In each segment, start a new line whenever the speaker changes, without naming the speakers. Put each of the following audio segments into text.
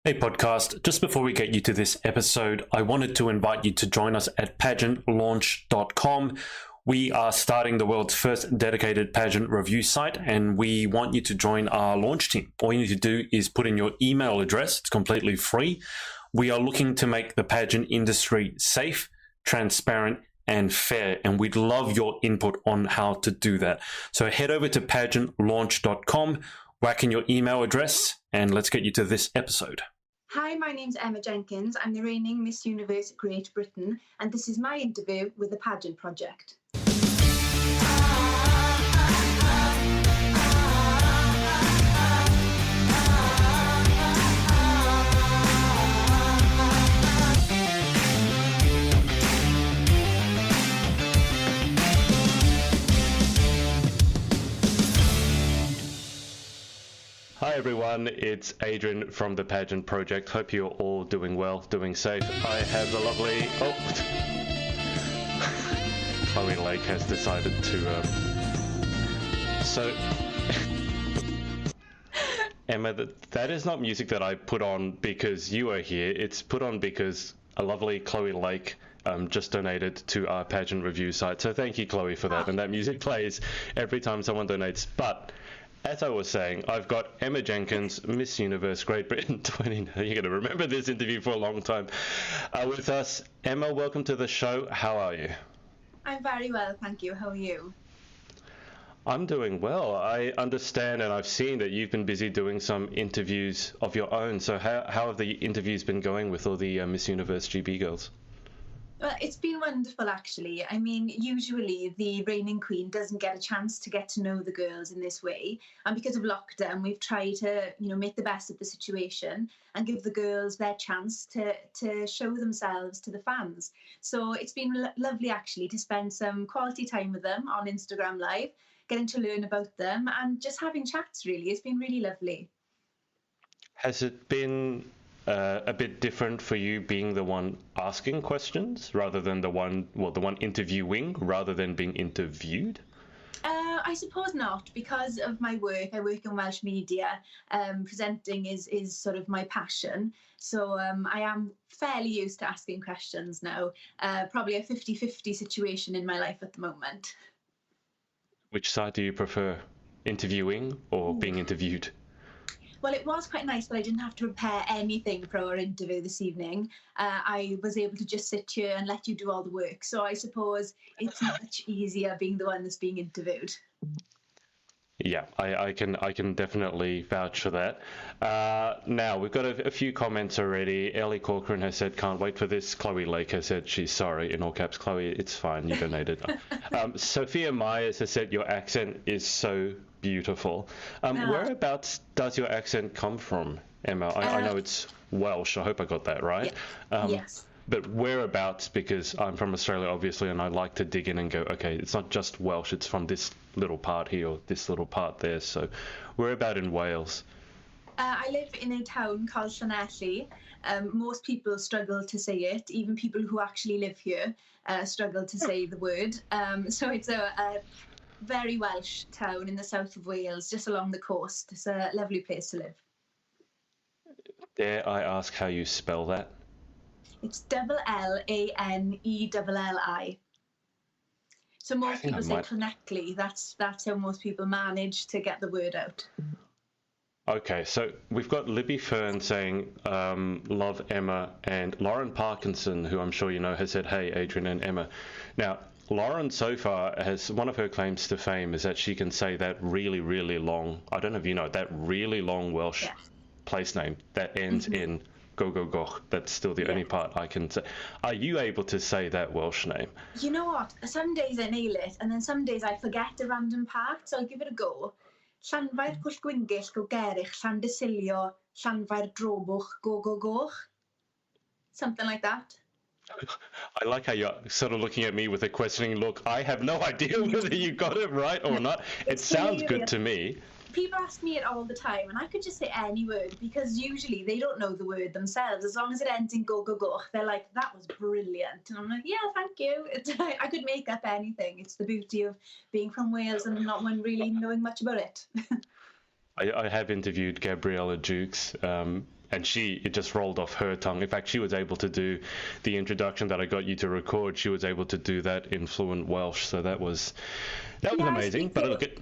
Hey podcast, just before we get you to this episode, I wanted to invite you to join us at pageantlaunch.com. We are starting the world's first dedicated pageant review site, and we want you to join our launch team. All you need to do is put in your email address. It's completely free. We are looking to make the pageant industry safe, transparent, and fair, and we'd love your input on how to do that. So head over to pageantlaunch.com, whack in your email address, and let's get you to this episode.
Hi, my name's Emma Jenkins. I'm the reigning Miss Universe Great Britain, and this is my interview with the Pageant Project.
Hi everyone, it's Adrian from the Pageant Project. Hope you're all doing well, doing safe. I have the lovely... Chloe Lake has decided to... So... Emma, that is not music that I put on because you are here. It's put on because a lovely Chloe Lake just donated to our pageant review site. So thank you, Chloe, for that. And that music plays every time someone donates. But... as I was saying, I've got Emma Jenkins, Miss Universe Great Britain 20. You're going to remember this interview for a long time. With us, Emma, welcome to the show. How are you?
I'm very well, thank you. How are you?
I'm doing well. I understand and I've seen that you've been busy doing some interviews of your own. So how have the interviews been going with all the Miss Universe GB girls?
Well, it's been wonderful, actually. I mean, usually the reigning queen doesn't get a chance to get to know the girls in this way. And because of lockdown, we've tried to, make the best of the situation and give the girls their chance to show themselves to the fans. So it's been lovely, actually, to spend some quality time with them on Instagram Live, getting to learn about them and just having chats, really. It's been really lovely.
Has it been... a bit different for you being the one asking questions rather than the one interviewing rather than being interviewed?
I suppose not, because of my work. I work in Welsh media. Presenting is sort of my passion. So I am fairly used to asking questions now. Probably a 50-50 situation in my life at the moment.
Which side do you prefer, interviewing or being interviewed?
Well, it was quite nice that I didn't have to prepare anything for our interview this evening. I was able to just sit here and let you do all the work. So I suppose it's much easier being the one that's being interviewed.
Yeah, I can definitely vouch for that. Now, we've got a few comments already. Ellie Corcoran has said, can't wait for this. Chloe Lake has said she's sorry, in all caps. Chloe, it's fine, you donated. Sophia Myers has said, your accent is so beautiful. Whereabouts does your accent come from, Emma? I know it's Welsh. I hope I got that right.
Yeah. Yes.
But whereabouts, because I'm from Australia, obviously, and I like to dig in and go, okay, it's not just Welsh, it's from this little part here or this little part there. So whereabout in Wales? I
live in a town called Llanelli. Most people struggle to say it. Even people who actually live here struggle to say the word. So it's a very Welsh town in the south of Wales, just along the coast. It's a lovely place to live.
Dare I ask how you spell that?
It's Lanelli. So most people say Llanelli. That's how most people manage to get the word out.
Okay, so we've got Libby Fern saying, love Emma, and Lauren Parkinson, who I'm sure you know, has said, hey, Adrian and Emma. Now, Lauren so far has, one of her claims to fame is that she can say that really, really long, I don't know if you know, that really long Welsh place name that ends in go, go, go. That's still the only part I can say. Are you able to say that Welsh name?
You know what? Some days I nail it, and then some days I forget a random part, so I'll give it a go. Llanfair Pwll Gwyngyll go gerich, Llandysilio, Llanfair Drobwch go, go, goch. Something like that.
I like how you're sort of looking at me with a questioning look. I have no idea whether you got it right or not. It sounds good to me.
People ask me it all the time, and I could just say any word because usually they don't know the word themselves. As long as it ends in go, go, go, they're like, that was brilliant. And I'm like, yeah, thank you. I could make up anything. It's the beauty of being from Wales and not one really knowing much about it.
I have interviewed Gabriella Jukes and it just rolled off her tongue. In fact, she was able to do the introduction that I got you to record. She was able to do that in fluent Welsh, so that was amazing.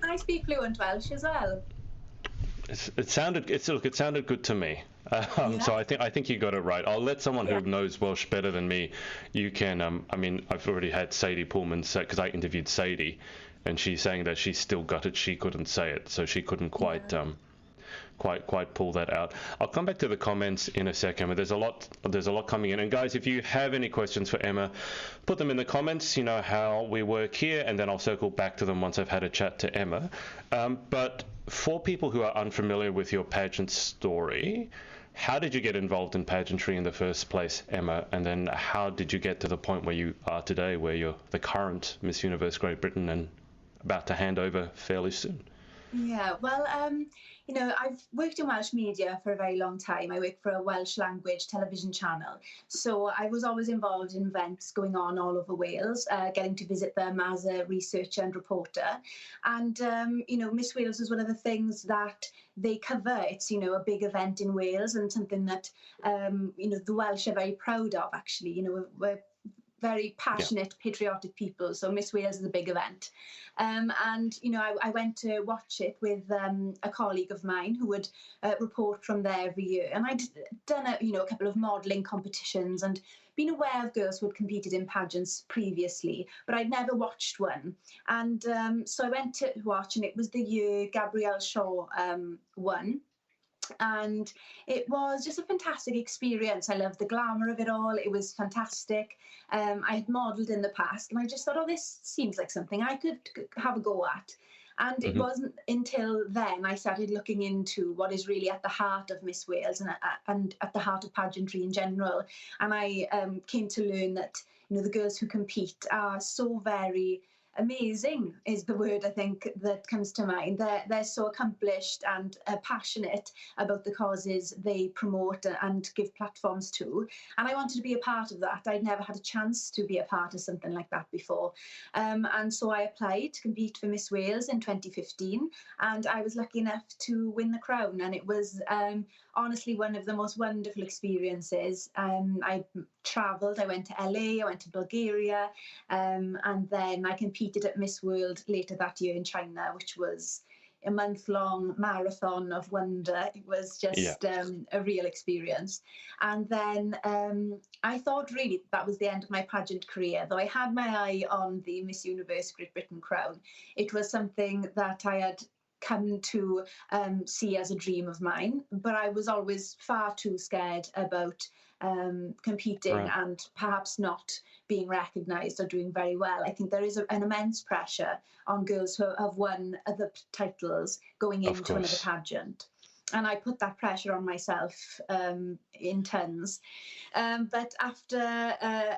I speak fluent Welsh as well.
It sounded good to me. So I think you got it right. I'll let someone who knows Welsh better than me. You can. I mean, I've already had Sadie Pullman say, because I interviewed Sadie, and she's saying that she still got it. She couldn't say it, so she couldn't quite pull that out. I'll come back to the comments in a second, but there's a lot coming in. And guys, if you have any questions for Emma, put them in the comments. You know how we work here, and then I'll circle back to them once I've had a chat to Emma. But for people who are unfamiliar with your pageant story, how did you get involved in pageantry in the first place, Emma? And then how did you get to the point where you are today, where you're the current Miss Universe Great Britain and about to hand over fairly soon?
Yeah, well, I've worked in Welsh media for a very long time. I work for a Welsh language television channel. So I was always involved in events going on all over Wales, getting to visit them as a researcher and reporter. And, Miss Wales is one of the things that they cover. It's, a big event in Wales and something that, the Welsh are very proud of, actually. We're very passionate, patriotic people. So Miss Wales is a big event. I went to watch it with a colleague of mine who would report from there every year. And I'd done a couple of modelling competitions and been aware of girls who had competed in pageants previously, but I'd never watched one. And so I went to watch, and it was the year Gabrielle Shaw won. And it was just a fantastic experience. I loved the glamour of it all. It was fantastic. I had modelled in the past, and I just thought, this seems like something I could have a go at. And it wasn't until then I started looking into what is really at the heart of Miss Wales and at the heart of pageantry in general. And I came to learn that the girls who compete are so very amazing, is the word I think that comes to mind. They're so accomplished and passionate about the causes they promote and give platforms to. And I wanted to be a part of that. I'd never had a chance to be a part of something like that before. And so I applied to compete for Miss Wales in 2015, and I was lucky enough to win the crown. And it was honestly one of the most wonderful experiences. I travelled, I went to LA, I went to Bulgaria, and then I competed at Miss World later that year in China, which was a month-long marathon of wonder. It was just a real experience. And then I thought really that was the end of my pageant career. Though I had my eye on the Miss Universe Great Britain crown, it was something that I had come to see as a dream of mine, but I was always far too scared about competing and perhaps not being recognised or doing very well. I think there is an immense pressure on girls who have won other titles going into another pageant. And I put that pressure on myself in tons. But after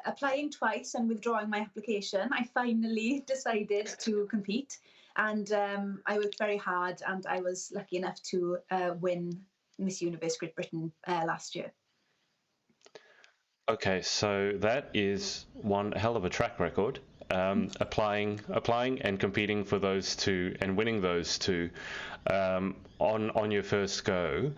applying twice and withdrawing my application, I finally decided to compete. And I worked very hard, and I was lucky enough to win Miss Universe Great Britain last year.
Okay, so that is one hell of a track record. Applying and competing for those two and winning those two on your first go.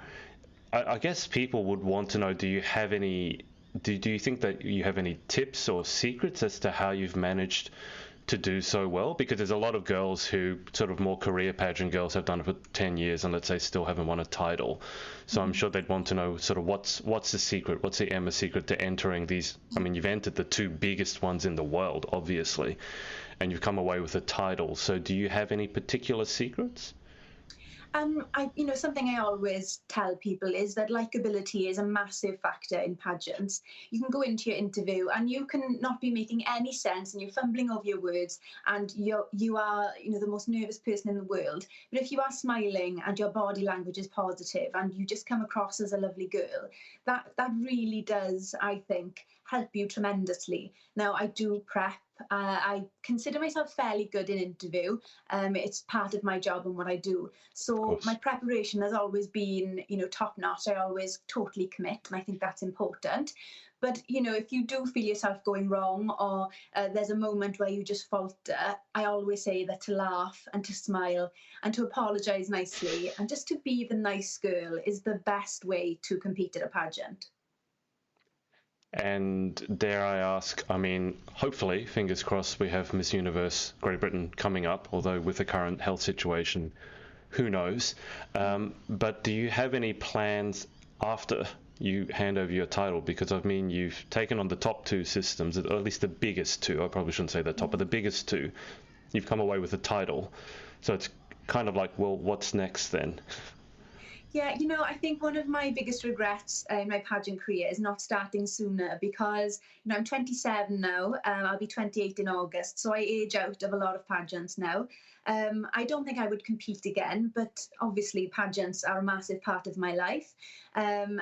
I guess people would want to know, do you have any? Do you think that you have any tips or secrets as to how you've managed to do so well? Because there's a lot of girls who sort of more career pageant girls have done it for 10 years and let's say still haven't won a title. So I'm sure they'd want to know sort of what's the secret, what's the Emma secret to entering these. I mean, you've entered the two biggest ones in the world, obviously, and you've come away with a title. So do you have any particular secrets?
Something I always tell people is that likability is a massive factor in pageants. You can go into your interview and you can not be making any sense and you're fumbling over your words and you are the most nervous person in the world. But if you are smiling and your body language is positive and you just come across as a lovely girl, that really does, I think, help you tremendously. Now, I do prep I consider myself fairly good in interview. It's part of my job and what I do. So my preparation has always been, top notch. I always totally commit, and I think that's important. But, if you do feel yourself going wrong, or there's a moment where you just falter, I always say that to laugh and to smile and to apologise nicely and just to be the nice girl is the best way to compete at a pageant.
And dare I ask, I mean, hopefully, fingers crossed, we have Miss Universe Great Britain coming up, although with the current health situation, who knows? But do you have any plans after you hand over your title? Because, I mean, you've taken on the top two systems, or at least the biggest two. I probably shouldn't say the top, but the biggest two. You've come away with the title. So it's kind of like, well, what's next then?
Yeah, I think one of my biggest regrets in my pageant career is not starting sooner because, I'm 27 now. I'll be 28 in August. So I age out of a lot of pageants now. I don't think I would compete again, but obviously pageants are a massive part of my life. And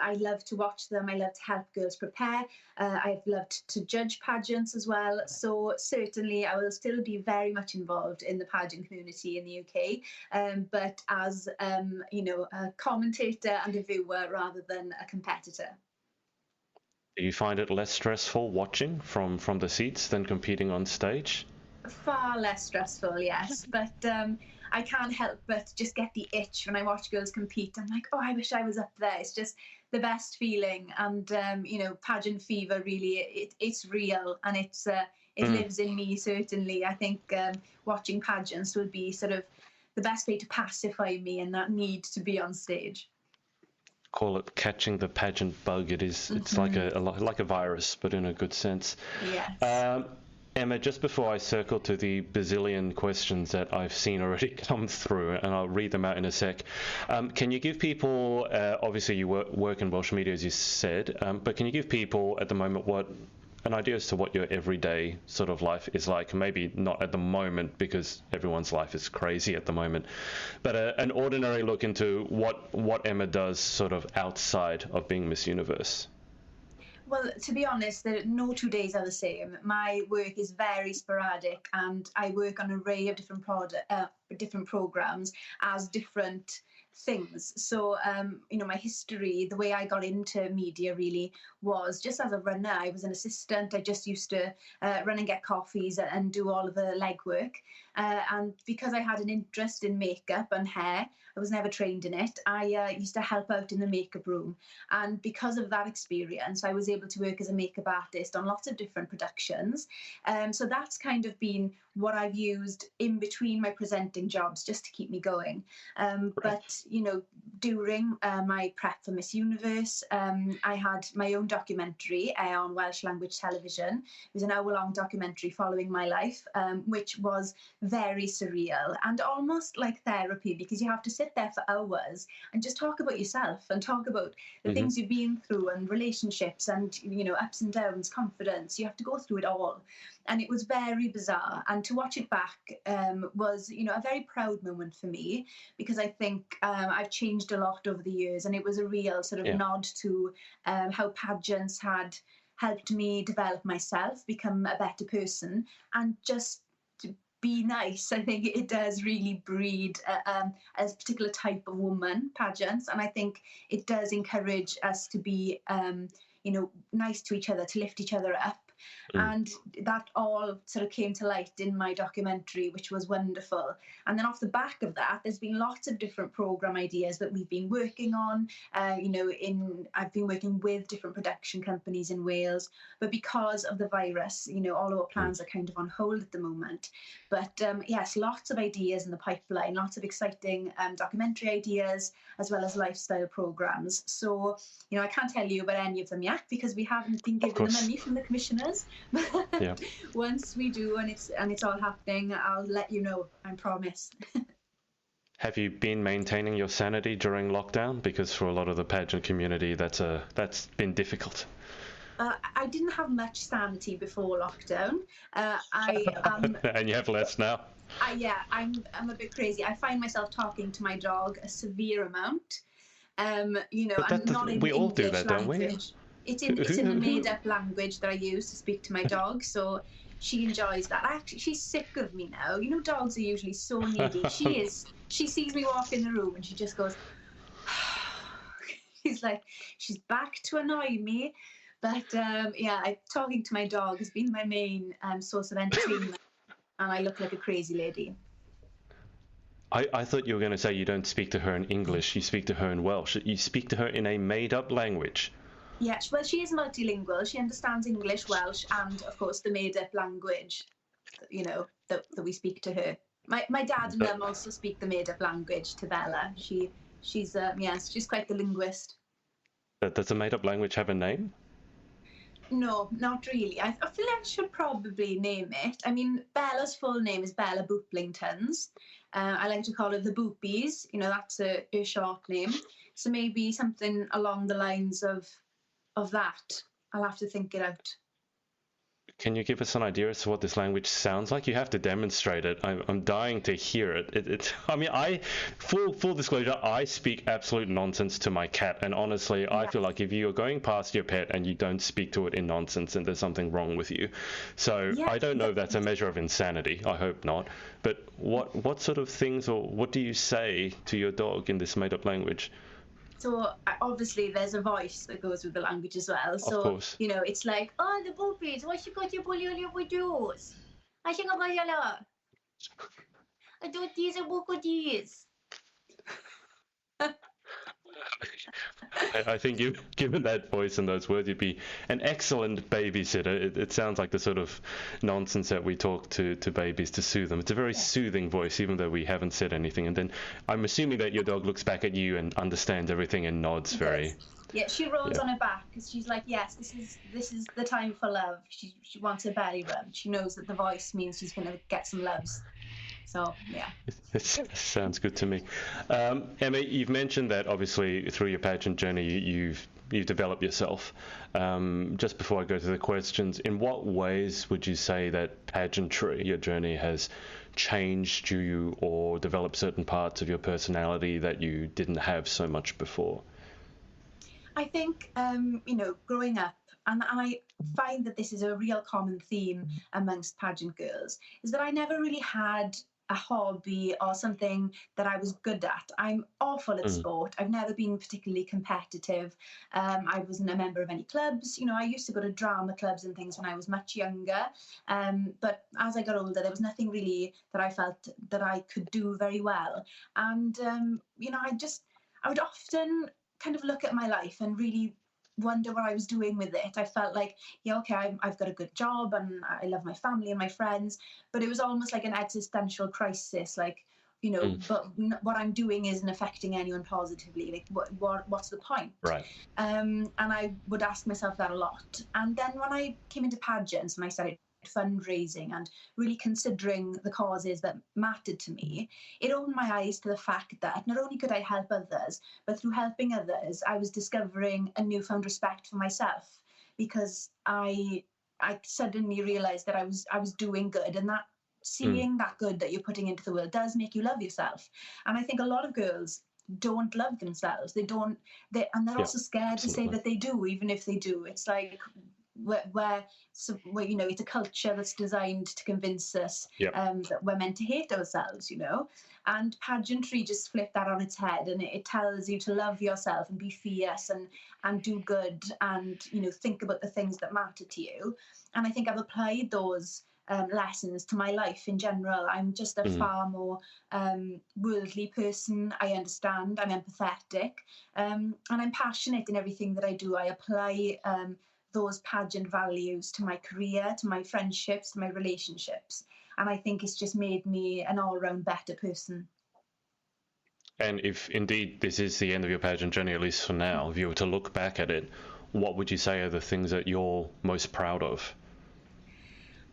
I love to watch them. I love to help girls prepare. I've loved to judge pageants as well. So certainly I will still be very much involved in the pageant community in the UK, but as, a commentator and a viewer rather than a competitor.
Do you find it less stressful watching from the seats than competing on stage?
Far less stressful, yes. But I can't help but just get the itch when I watch girls compete. I'm like, oh, I wish I was up there. It's just the best feeling. And, pageant fever, really, it's real. And it lives in me, certainly. I think watching pageants would be sort of the best way to pacify me and that need to be on stage.
Call it catching the pageant bug. It's like a virus, but in a good sense.
Yes.
Emma, just before I circle to the bazillion questions that I've seen already come through, and I'll read them out in a sec, can you give people, obviously you work in Welsh media as you said, but can you give people at the moment an idea as to what your everyday sort of life is like? Maybe not at the moment because everyone's life is crazy at the moment, but an ordinary look into what Emma does sort of outside of being Miss Universe.
Well, to be honest, no 2 days are the same. My work is very sporadic and I work on an array of different programs as different things. So, my history, the way I got into media really was just as a runner. I was an assistant. I just used to run and get coffees and do all of the legwork. And because I had an interest in makeup and hair, I was never trained in it. I used to help out in the makeup room. And because of that experience, I was able to work as a makeup artist on lots of different productions. So that's kind of been what I've used in between my presenting jobs just to keep me going. But, during my prep for Miss Universe, I had my own documentary on Welsh language television. It was an hour-long documentary following my life, which was very surreal and almost like therapy because you have to sit there for hours and just talk about yourself and talk about the things you've been through and relationships and, ups and downs, confidence. You have to go through it all. And it was very bizarre. And to watch it back was, a very proud moment for me because I think I've changed a lot over the years. And it was a real sort of nod to how pageants had helped me develop myself, become a better person, and just to be nice. I think it does really breed a particular type of woman, pageants. And I think it does encourage us to be, nice to each other, to lift each other up. And that all sort of came to light in my documentary, which was wonderful. And then off the back of that, there's been lots of different program ideas that we've been working on. I've been working with different production companies in Wales, but because of the virus, all of our plans are kind of on hold at the moment. But yes, lots of ideas in the pipeline, lots of exciting documentary ideas, as well as lifestyle programs. So, I can't tell you about any of them yet because we haven't been given the money from the commissioners. But once we do and it's all happening, I'll let you know, I promise.
Have you been maintaining your sanity during lockdown? Because for a lot of the pageant community, that's been difficult.
I didn't have much sanity before lockdown. And
you have less now.
I'm a bit crazy. I find myself talking to my dog a severe amount. And not in
we all
English
do that,
language.
don't we?
It's in the made-up language that I use to speak to my dog. So, she enjoys that. Actually, she's sick of me now. You know, dogs are usually so needy. She is. She sees me walk in the room and she just goes. She's like, she's back to annoy me. But talking to my dog has been my main source of entertainment, and I look like a crazy lady.
I thought you were going to say you don't speak to her in English, you speak to her in Welsh. You speak to her in a made-up language.
Yeah, well, she is multilingual. She understands English, Welsh, and, of course, the made-up language, you know, that we speak to her. My dad and mum also speak the made-up language to Bella. She's quite the linguist.
Does the made-up language have a name?
No, not really. I feel like I should probably name it. I mean, Bella's full name is Bella Booplingtons. I like to call her the Boopies. You know, that's her short name. So maybe something along the lines of that. I'll have to think it out.
Can you give us an idea as to what this language sounds like? You have to demonstrate it. I'm dying to hear it. I mean, full disclosure, I speak absolute nonsense to my cat, and honestly, I feel like if you're going past your pet and you don't speak to it in nonsense, then there's something wrong with you. So I don't know if that's a measure of insanity. I hope not. But what sort of things, or what do you say to your dog in this made-up language?
So obviously there's a voice that goes with the language as well. So,
of course.
You know, it's like, oh, the boopies, what you got your bully with yours? I think about yellow. I don't these are book these.
I think you've given that voice and those words, you'd be an excellent babysitter. It sounds like the sort of nonsense that we talk to babies to soothe them. It's a very soothing voice, even though we haven't said anything. And then I'm assuming that your dog looks back at you and understands everything and nods very.
Yeah, she rolls on her back because she's like, yes, this is the time for love. She wants her belly rubbed. She knows that the voice means she's going to get some loves. So, yeah.
It sounds good to me. Emma, you've mentioned that obviously through your pageant journey, you've developed yourself. Just before I go to the questions, in what ways would you say that pageantry, your journey, has changed you or developed certain parts of your personality that you didn't have so much before?
I think, growing up, and I find that this is a real common theme amongst pageant girls, is that I never really had a hobby or something that I was good at. I'm awful at sport. I've never been particularly competitive. I wasn't a member of any clubs. You know, I used to go to drama clubs and things when I was much younger. But as I got older, there was nothing really that I felt that I could do very well. And, I would often kind of look at my life and really wonder what I was doing with it. I felt like, I've got a good job and I love my family and my friends, but it was almost like an existential crisis, like, but what I'm doing isn't affecting anyone positively. Like, what's the point?
Right.
And I would ask myself that a lot. And then when I came into pageants and I started fundraising and really considering the causes that mattered to me, it opened my eyes to the fact that not only could I help others, but through helping others, I was discovering a newfound respect for myself, because I suddenly realized that I was doing good, and that seeing that good that you're putting into the world does make you love yourself. And I think a lot of girls don't love themselves. And they're also scared to say that they do, even if they do. It's like where it's a culture that's designed to convince us that we're meant to hate ourselves, and pageantry just flipped that on its head, and it tells you to love yourself and be fierce and do good and think about the things that matter to you. And I think I've applied those lessons to my life in general. I'm just a far more worldly person. I understand, I'm empathetic, and I'm passionate in everything that I do. I apply those pageant values to my career, to my friendships, to my relationships. And I think it's just made me an all-round better person.
And if indeed this is the end of your pageant journey, at least for now, if you were to look back at it, what would you say are the things that you're most proud of?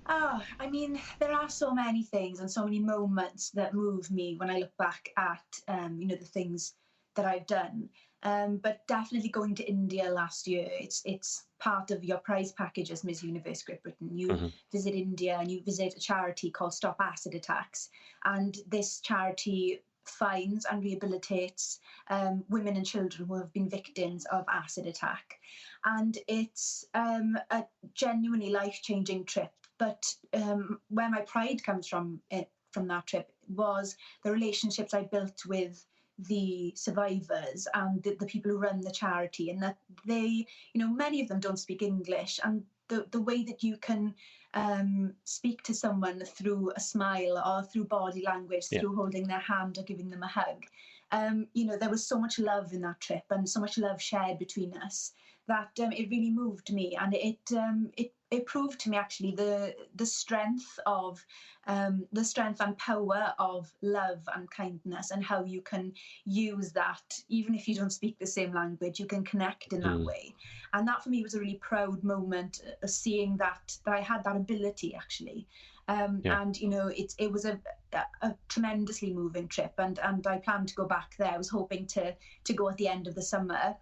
I mean, there are so many things and so many moments that move me when I look back at, the things that I've done. But definitely going to India last year, it's part of your prize package as Miss Universe Great Britain. You visit India and you visit a charity called Stop Acid Attacks. And this charity finds and rehabilitates women and children who have been victims of acid attack. And it's a genuinely life-changing trip. But where my pride comes from that trip was the relationships I built with the survivors and the people who run the charity, and that they, many of them don't speak English, and the way that you can speak to someone through a smile or through body language, through holding their hand or giving them a hug. There was so much love in that trip and so much love shared between us that it really moved me, and it proved to me actually the strength and power of love and kindness, and how you can use that even if you don't speak the same language. You can connect in that way, and that for me was a really proud moment, seeing that I had that ability actually. And it was a tremendously moving trip, and I plan to go back there. I was hoping to go at the end of the summer.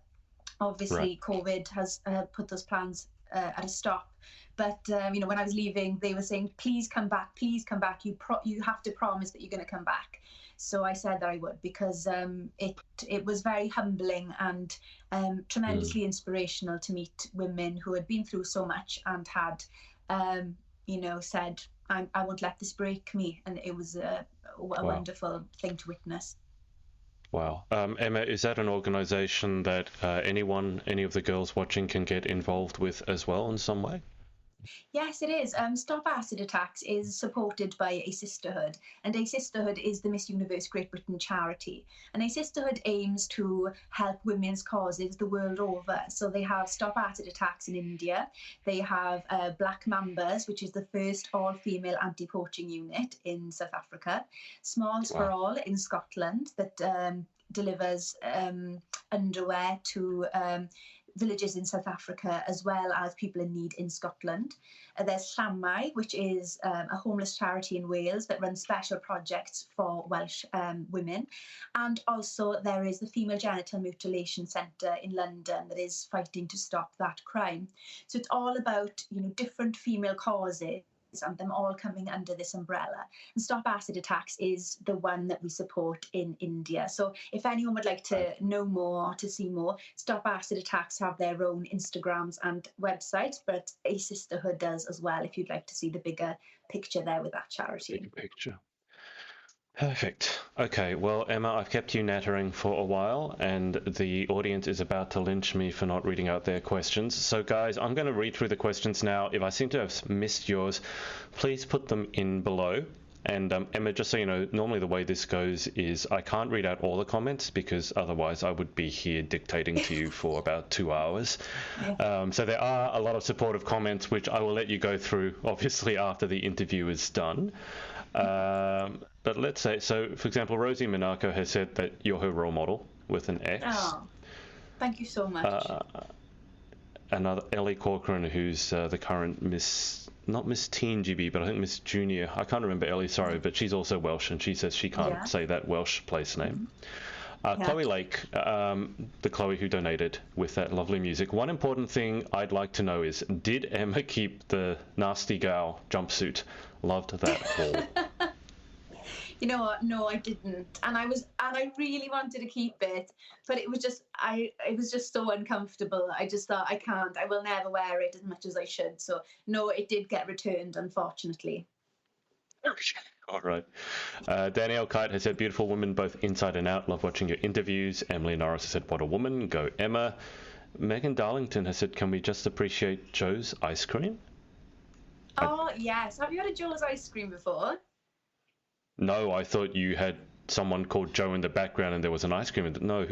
Obviously, COVID has put those plans at a stop. But when I was leaving, they were saying, "Please come back, please come back. You have to promise that you're going to come back." So I said that I would, because it was very humbling and tremendously inspirational to meet women who had been through so much and had, said, "I won't let this break me," and it was a wonderful thing to witness.
Wow. Emma, is that an organisation that any of the girls watching can get involved with as well in some way?
Yes, it is. Stop Acid Attacks is supported by A Sisterhood, and A Sisterhood is the Miss Universe Great Britain charity. And A Sisterhood aims to help women's causes the world over. So they have Stop Acid Attacks in India. They have Black Mambas, which is the first all-female anti-poaching unit in South Africa. Smalls for All in Scotland, that delivers underwear to villages in South Africa, as well as people in need in Scotland. There's Llamau, which is a homeless charity in Wales that runs special projects for Welsh women. And also there is the Female Genital Mutilation Centre in London that is fighting to stop that crime. So it's all about, different female causes and them all coming under this umbrella. And Stop Acid Attacks is the one that we support in India. So if anyone would like to know more or to see more, Stop Acid Attacks have their own Instagrams and websites, but A Sisterhood does as well, if you'd like to see the bigger picture there with that charity.
Bigger picture. Perfect. Okay, well, Emma, I've kept you nattering for a while, and the audience is about to lynch me for not reading out their questions. So, guys, I'm going to read through the questions now. If I seem to have missed yours, please put them in below. And Emma, just so you know, normally the way this goes is I can't read out all the comments, because otherwise I would be here dictating to you for about 2 hours. So there are a lot of supportive comments, which I will let you go through, obviously, after the interview is done. But let's say, so for example, Rosie Monaco has said that you're her role model with an X.
Oh, thank you so much.
Another Ellie Corcoran, who's the current not Miss Teen GB, but I think Miss Junior. I can't remember Ellie, sorry, but she's also Welsh, and she says she can't say that Welsh place name. Chloe Lake, the Chloe who donated with that lovely music. One important thing I'd like to know is, did Emma keep the Nasty Gal jumpsuit? Loved that haul.
You know what? No, I didn't, and I really wanted to keep it, but it was just so uncomfortable. I just thought, I will never wear it as much as I should. So no, it did get returned, unfortunately.
All right. Danielle Kite has said, beautiful women both inside and out. Love watching your interviews. Emily Norris has said, what a woman. Go Emma. Megan Darlington has said, can we just appreciate Joe's ice cream?
Oh, yes. Have you had a Joe's ice cream before?
No, I thought you had someone called Joe in the background and there was an ice cream. No,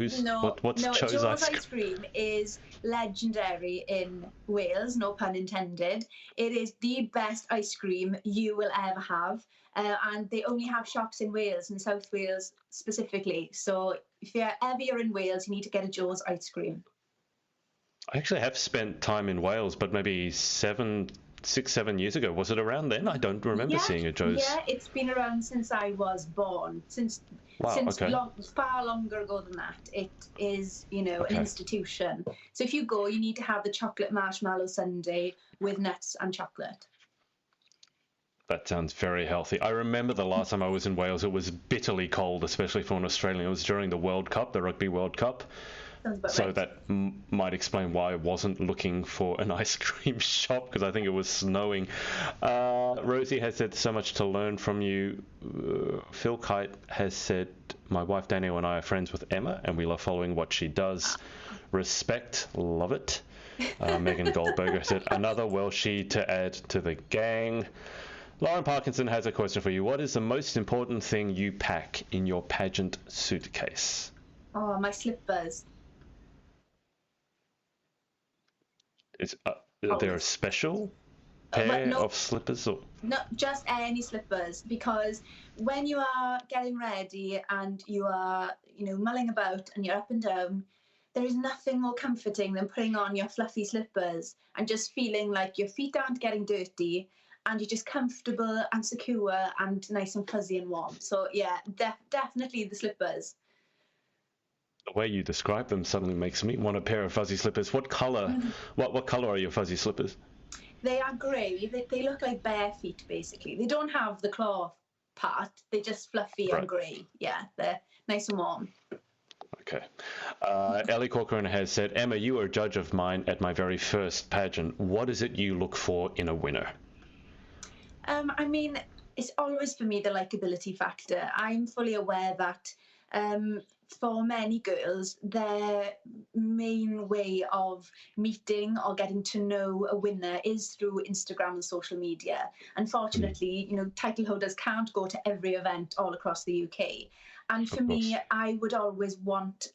what's Joe's ice cream?
Is legendary in Wales, no pun intended. It is the best ice cream you will ever have. And they only have shops in Wales, in South Wales specifically. So if you're in Wales, you need to get a Joe's ice cream.
I actually have spent time in Wales, but maybe 6-7 years ago. Was it around then? I don't remember seeing a Joe's.
Yeah, it's been around since I was born. Far longer ago than that. It is, an institution. So if you go, you need to have the chocolate marshmallow sundae with nuts and chocolate.
That sounds very healthy. I remember the last time I was in Wales, it was bitterly cold, especially for an Australian. It was during the World Cup, the Rugby World Cup. So
right.
that might explain why I wasn't looking for an ice cream shop, because I think it was snowing. Rosie has said so much to learn from you. Phil Kite has said, my wife Danielle and I are friends with Emma and we love following what she does. Respect, love it. Megan Goldberger said, another Welshie to add to the gang. Lauren Parkinson has a question for you. What is the most important thing you pack in your pageant suitcase?
Oh, my slippers.
Is there a special pair of slippers? Or?
Not just any slippers, because when you are getting ready and you are, mulling about and you're up and down, there is nothing more comforting than putting on your fluffy slippers and just feeling like your feet aren't getting dirty and you're just comfortable and secure and nice and fuzzy and warm. So yeah, definitely the slippers.
The way you describe them suddenly makes me want a pair of fuzzy slippers. What color? What color are your fuzzy slippers?
They are grey. They look like bare feet, basically. They don't have the claw part. They're just fluffy and grey. Yeah, they're nice and warm.
Okay. Ellie Corcoran has said, Emma, you were a judge of mine at my very first pageant. What is it you look for in a winner?
I mean, it's always for me the likability factor. I'm fully aware that for many girls, their main way of meeting or getting to know a winner is through Instagram and social media. Unfortunately, title holders can't go to every event all across the UK. And for me, I would always want,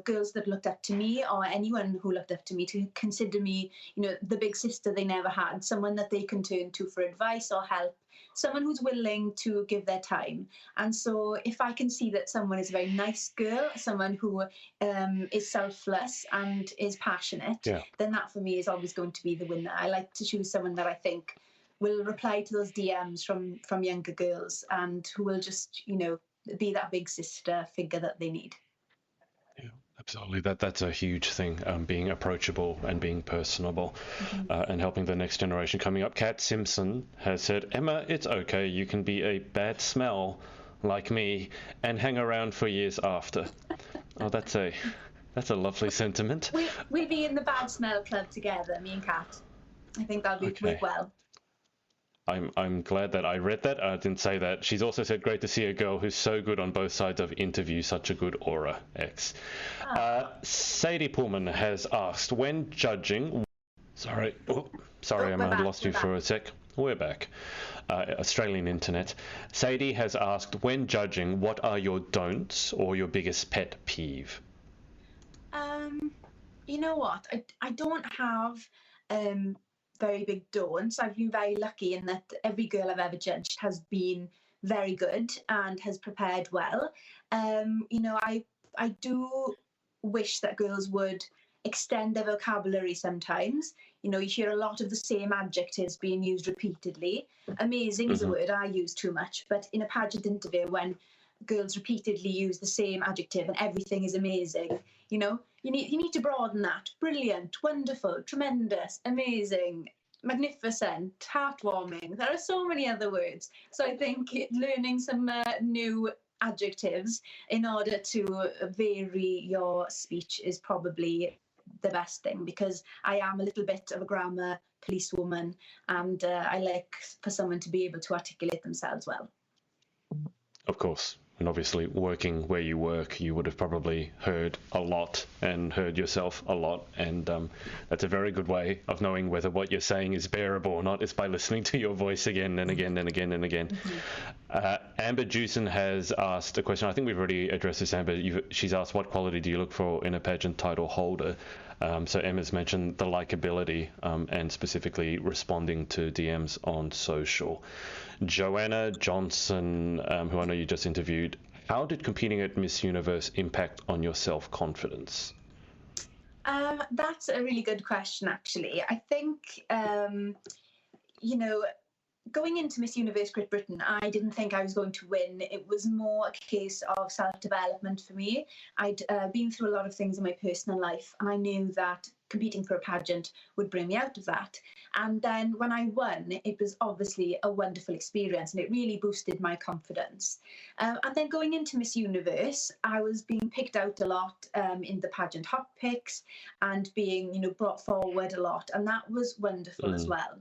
girls that looked up to me or anyone who looked up to me to consider me, the big sister they never had, someone that they can turn to for advice or help, someone who's willing to give their time. And so if I can see that someone is a very nice girl, someone who is selfless and is passionate, then that for me is always going to be the winner. I like to choose someone that I think will reply to those DMs from younger girls and who will just, be that big sister figure that they need.
Yeah, absolutely. That's a huge thing, being approachable and being personable, and helping the next generation coming up. Kat Simpson has said, Emma, it's okay. You can be a bad smell like me and hang around for years after. Oh, that's a lovely sentiment.
We'll be in the bad smell club together, me and Kat. I think that'll be work well.
I'm glad that I read that. I didn't say that. She's also said, great to see a girl who's so good on both sides of interview, such a good aura, X. Sadie Pullman has asked, when judging... Sorry, I lost you for a sec. We're back. Australian internet. Sadie has asked, when judging, what are your don'ts or your biggest pet peeve?
You know what? I don't have... very big don'ts. I've been very lucky in that every girl I've ever judged has been very good and has prepared well. I do wish that girls would extend their vocabulary sometimes. You hear a lot of the same adjectives being used repeatedly. Amazing is a word I use too much, but in a pageant interview, when girls repeatedly use the same adjective and everything is amazing, you need to broaden that. Brilliant, wonderful, tremendous, amazing, magnificent, heartwarming. There are so many other words. So I think learning some new adjectives in order to vary your speech is probably the best thing, because I am a little bit of a grammar policewoman and I like for someone to be able to articulate themselves well.
Of course. And obviously, working where you work, you would have probably heard a lot and heard yourself a lot. And that's a very good way of knowing whether what you're saying is bearable or not, is by listening to your voice again and again and again and again. Amber Jewson has asked a question. I think we've already addressed this, Amber. She's asked, what quality do you look for in a pageant title holder? So Emma's mentioned the likability and specifically responding to DMs on social. Joanna Johnson, who I know you just interviewed, how did competing at Miss Universe impact on your self-confidence?
That's a really good question, actually. I think, going into Miss Universe Great Britain, I didn't think I was going to win. It was more a case of self-development for me. I'd been through a lot of things in my personal life, and I knew that competing for a pageant would bring me out of that. And then when I won, it was obviously a wonderful experience, and it really boosted my confidence. And then going into Miss Universe, I was being picked out a lot in the pageant hot picks and being, brought forward a lot, and that was wonderful as well.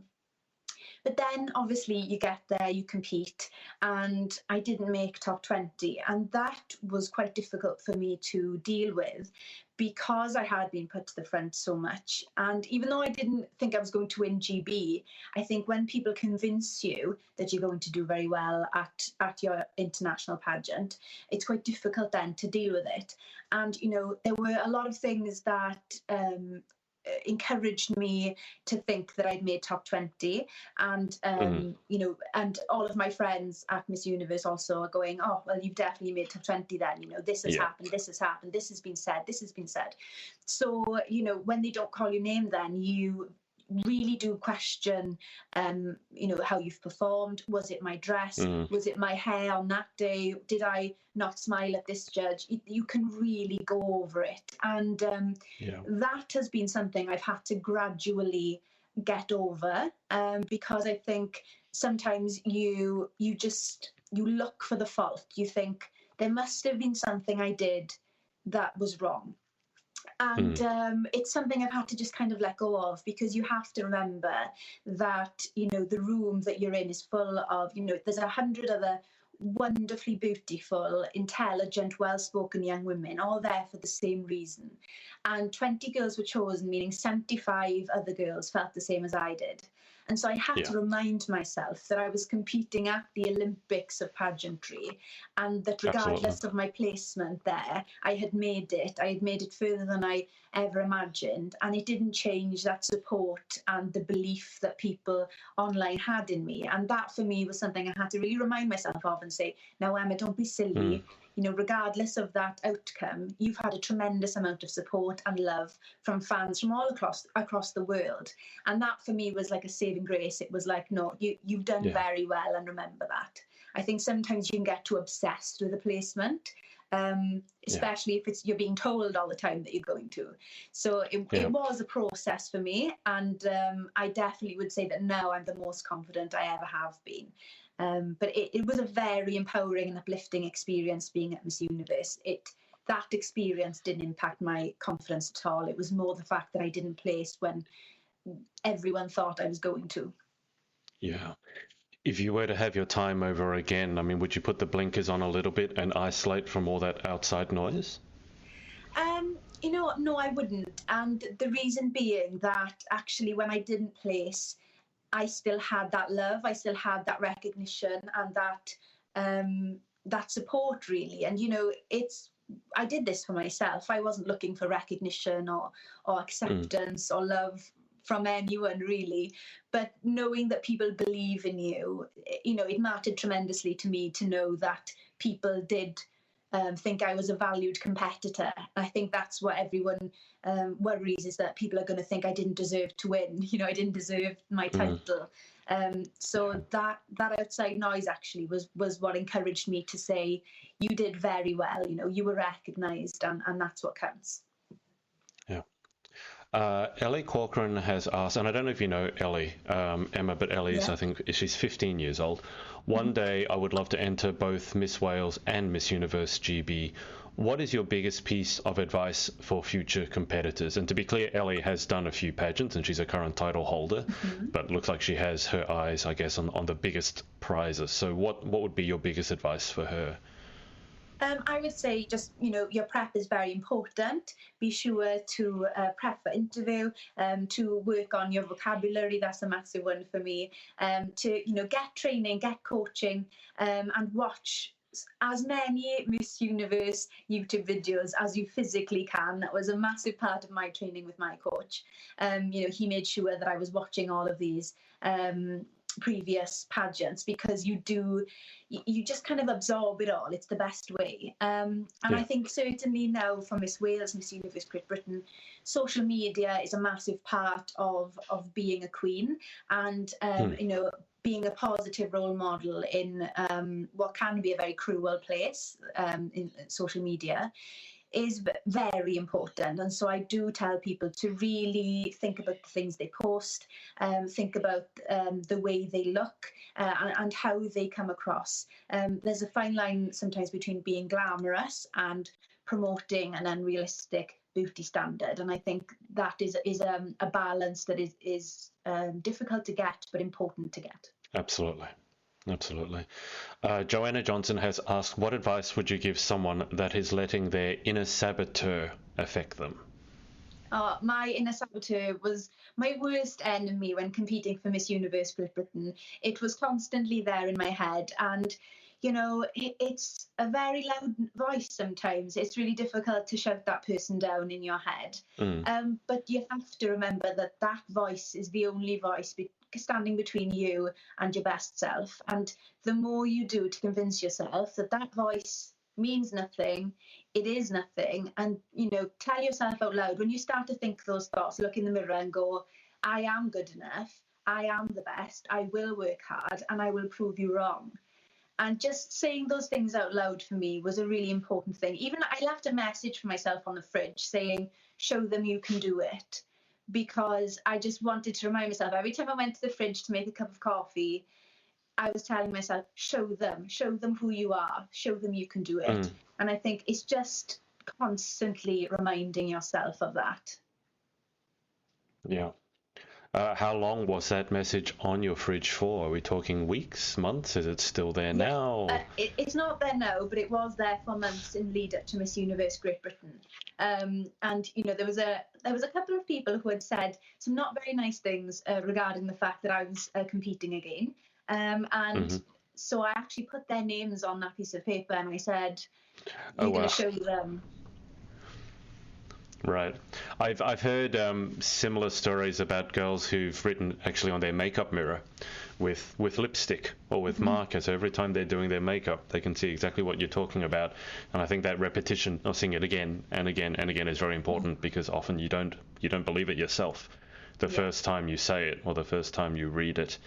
But then obviously you get there, you compete, and I didn't make top 20. And that was quite difficult for me to deal with because I had been put to the front so much. And even though I didn't think I was going to win GB, I think when people convince you that you're going to do very well at your international pageant, it's quite difficult then to deal with it. And, there were a lot of things that encouraged me to think that I'd made top 20, and and all of my friends at Miss Universe also are going, oh well, you've definitely made top 20 then, this has happened, this has happened, this has been said. So when they don't call your name, then you really do question how you've performed. Was it my dress? Was it my hair on that day? Did I not smile at this judge? You can really go over it, and that has been something I've had to gradually get over, because I think sometimes you look for the fault. You think there must have been something I did that was wrong. And it's something I've had to just kind of let go of, because you have to remember that, the room that you're in is full of, there's 100 other wonderfully beautiful, intelligent, well-spoken young women, all there for the same reason. And 20 girls were chosen, meaning 75 other girls felt the same as I did. And so I had to remind myself that I was competing at the Olympics of pageantry, and that regardless of my placement there, I had made it further than I ever imagined. And it didn't change that support and the belief that people online had in me. And that for me was something I had to really remind myself of and say, now, Emma, don't be silly. Regardless of that outcome, you've had a tremendous amount of support and love from fans from all across the world. And that for me was like a saving grace. It was like, no, you've done very well, and remember that. I think sometimes you can get too obsessed with a placement, especially if you're being told all the time that you're going to. So it was a process for me, and I definitely would say that now I'm the most confident I ever have been. But it was a very empowering and uplifting experience being at Miss Universe. That experience didn't impact my confidence at all. It was more the fact that I didn't place when everyone thought I was going to. Yeah.
If you were to have your time over again, would you put the blinkers on a little bit and isolate from all that outside noise?
No, I wouldn't. And the reason being that actually when I didn't place, I still had that love, I still had that recognition, and that support really. And I did this for myself. I wasn't looking for recognition or acceptance or love from anyone really, but knowing that people believe in you, it mattered tremendously to me to know that people did think I was a valued competitor. I think that's what everyone worries, is that people are going to think I didn't deserve to win. I didn't deserve my title. So that outside noise actually was what encouraged me to say, you did very well. You were recognised, and that's what counts.
Yeah. Ellie Corcoran has asked, and I don't know if you know Ellie, Emma, but Ellie is, I think, she's 15 years old. One day I would love to enter both Miss Wales and Miss Universe GB. What is your biggest piece of advice for future competitors? And to be clear, Ellie has done a few pageants and she's a current title holder, but it looks like she has her eyes, I guess, on the biggest prizes. So what would be your biggest advice for her?
I would say just, your prep is very important. Be sure to prep for interview, to work on your vocabulary. That's a massive one for me. To, get training, get coaching, and watch as many Miss Universe YouTube videos as you physically can. That was a massive part of my training with my coach. He made sure that I was watching all of these previous pageants, because you just kind of absorb it all. It's the best way. I think certainly now for Miss Wales, Miss Universe Great Britain, social media is a massive part of being a queen, and being a positive role model in what can be a very cruel place, in social media. is very important. And so I do tell people to really think about the things they post, think about the way they look and how they come across. There's a fine line sometimes between being glamorous and promoting an unrealistic beauty standard. And I think that is a balance that is difficult to get, but important to get.
Absolutely. Absolutely. Joanna Johnson has asked, what advice would you give someone that is letting their inner saboteur affect them?
My inner saboteur was my worst enemy when competing for Miss Universe Great Britain. It was constantly there in my head, and you know, it's a very loud voice sometimes. It's really difficult to shut that person down in your head. But you have to remember that that voice is the only voice standing between you and your best self. And the more you do to convince yourself that that voice means nothing, it is nothing, and you know, tell yourself out loud when you start to think those thoughts, look in the mirror and go, I am good enough, I am the best, I will work hard, and I will prove you wrong. And just saying those things out loud for me was a really important thing. Even I left a message for myself on the fridge saying, show them you can do it, because I just wanted to remind myself every time I went to the fridge to make a cup of coffee, I was telling myself, show them who you are, show them you can do it. And I think it's just constantly reminding yourself of that.
Yeah. How long was that message on your fridge for? Are we talking weeks, months? Is it still there now?
It's not there now, but it was there for months in lead up to Miss Universe Great Britain. And you know, there was a couple of people who had said some not very nice things regarding the fact that I was competing again. So I actually put their names on that piece of paper and I said, you're going to show them.
Right. I've heard similar stories about girls who've written actually on their makeup mirror with lipstick or with marker. So every time they're doing their makeup, they can see exactly what you're talking about. And I think that repetition of seeing it again and again and again is very important, because often you don't believe it yourself the first time you say it or the first time you read it.